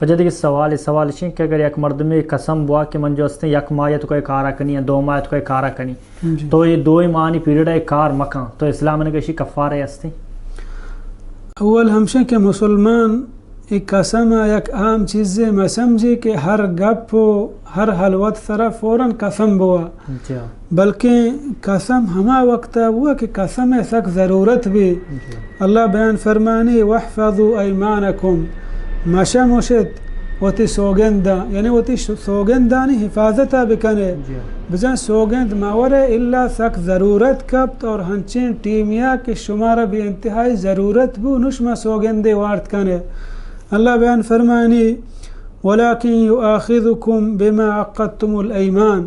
वजह देखिए सवाल इसी कि अगर एक मर्द में कसम बुआ कि मन जो हस्ते यक माह तो कोई कारा कनी या 2 माह तो कोई कारा कनी तो ये 2 माह पीरियड है कार मकान तो इस्लाम ने कशी कफ़ार है हस्ते अव्वल हमशे के मुसलमान एक कसम एक आम चीज़ें मैं समझी कि हर गप हर हलवत सरा फ़ौरन कसम बुआ बल्कि कसम हमा वक्त हुआ कि कसम सख्त ज़रूरत भी अल्लाह बयान फरमानी वहफ़ज़ू ऐमानकुम मशा मुशत वती सोगंदा यानी वती सोगंदानी हिफाजत बिकने बजान सोगंद मावरे इल्ला सख्त ज़रूरत कब्त और हंचिन टीमिया के शुमारा भी इंतहाई ज़रूरत भी नुश्मा सोगंदे वार्त कने अल्लाह बयान फरमानी वलाकिन युआखिज़ुकुम बिमा अक़दतुमुल ऐमान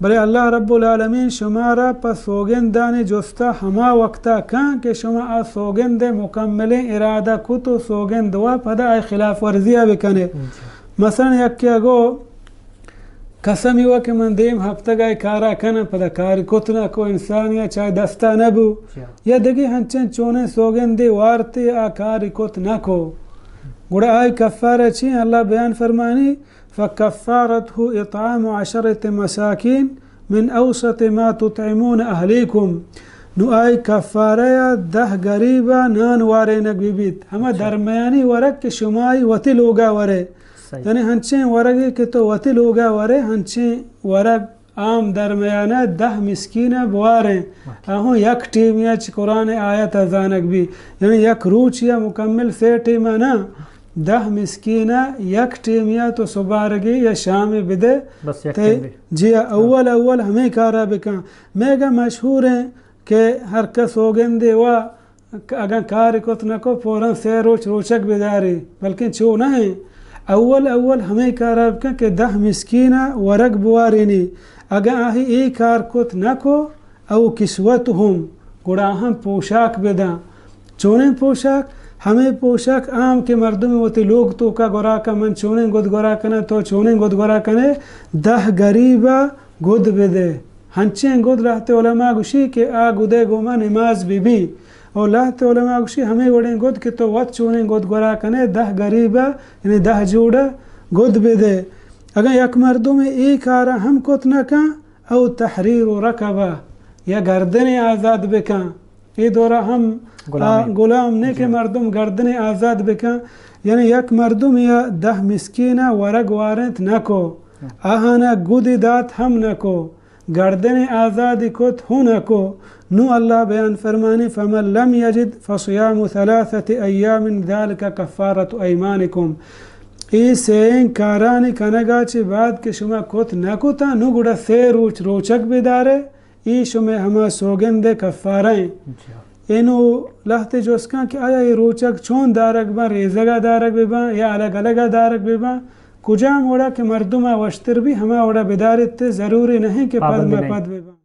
बले अल्लाह रब्बुल आलमीन शुमारा पर सोगंदानी जोस्ता हमा वक्ता कां के शुमा आ सोगंदे मुकम्मले इरादा कुतो सोगंद वा पदा आय खिलाफ वर्जिया बिकने मसलन यक्या गो कसम हुआ कि मन देम हफ्ता गाय कारा कना पदा कार कुतना को इंसान या चाहे दस्ता नबू या देखिए हंचन चोने सोगंदे वारते आ कार कुत न को गुड़ा आय कफ़ारा छी अल्लाह बयान फरमानी फ़कफ़ारतहु इत्आमु 10 मसाकिन मिन औसत मा तुतइमून अहलीकुम नु आय कफ़ारा 10 गरीबा नान वारे न बीबित हम दरमियानी वरक के शुमाई वती लोगा वरे यानी हंचे वरगे के तो वती लोगा वरे हंचे वरक आम दरमियाना 10 मिस्कीना बुआरे अहो यक टीम या कुरान आयत अजानक भी यानी यक रूच या मुकम्मल से टीम ना 10 मिस्कीना यक टीम या तो सुबारगी या शाम बिदे बस जी अव्वल हमें कारा बिका मेगा मशहूर है कि हर कस सोगंदे वा अगर कार को न को फौरन से रोचक बिदारी बल्कि छो न है अव्वल हमें कारा बिका कि 10 मिस्कीना वरक बुआरिनी अगर आही एक कार कुत न को औ किस्वत हम गुड़ा हम पोशाक बेदा चोने पोशाक हमें पोशाक आम के मर्दों में होती लोग तो का गोरा का मन चोने गुद गोरा कने तो चोने गुद गोरा कने 10 गरीबा गुद बेदे हंचे गुद रहते उलमा गुशी के आ गुदे गोमा नमाज बीबी और रहते उलमा गुशी हमें वड़े गुद के तो वत चोने गुद गोरा कने 10 गरीबा यानी 10 जोड़ा गुद बेदे अगर यक मर्दों में एक आरा हम कुत न का औ तहरीर रकबा या गर्दन आज़ाद बिका ये दौरा हम गुलाम ने के मर्दम गर्दन आज़ाद बिका यानी यक मर्दम या 10 मिस्कीना वरग वारंत न को आहाना गुदी दात हम न को गर्दन आज़ाद कुत हो न को नु अल्लाह बयान फरमानी फमन लम यजिद फसियामु 3 अय्यामिन ज़ालिका कफ़ारतु ऐमानिकुम सें कारानी कनगाची बाद के शुमा कुत न कुता नु गुड़ा से रोचक बिदारे ई शुमे हमा सोगंदे कफ़ारें इनो लहते जोस्का कि आया ये रोचक चोन दारक बा रेजगा दारक बेबा या अलग अलग दारक बेबा कुजाम ओड़ा के मर्दुमा वश्तर भी हमा ओड़ा बिदारित ज़रूरी नहीं कि पद में पद बेबा।